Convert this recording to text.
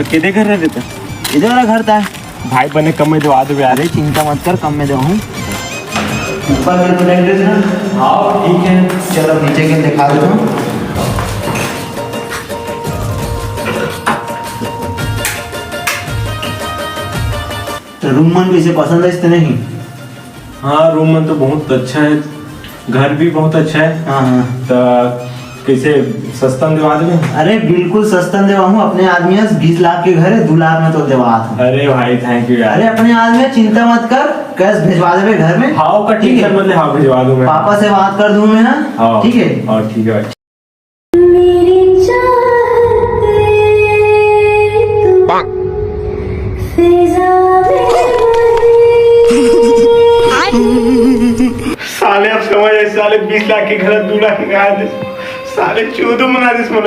किधे घर रहता? इधर वाला घर था। भाई बने कम में दवा दो यार। अरे चिंता मत कर, कम में दे हूँ। ऊपर मेरे को एड्रेस ना। हाँ ठीक है, चलो नीचे के दिखा देता हूँ। तो रूम मन कैसे पसंद है इससे नहीं? हाँ रूम में तो बहुत अच्छा है, घर भी बहुत अच्छा है। हाँ हाँ। तो कैसे सस्ता में दिवा देंगे? अरे बिल्कुल सस्ता देवा हूँ। अपने आदमी है, 20 लाख के घर है, 2 लाख में तो देवा हूँ। अरे भाई थैंक यू यार। अरे अपने आदमी है, चिंता मत कर, कैश भिजवा देवे घर में। हाँ का ठीक है, मतलब हाँ भिजवा दूँ मैं। पापा से बात कर दूँ मैं। हाँ ठीक है। हाँ ठीक है भाई। साले अब समझ आए, साले 20 लाख के घर 2 लाख में आए थे, साले 14 मना दे इसमें।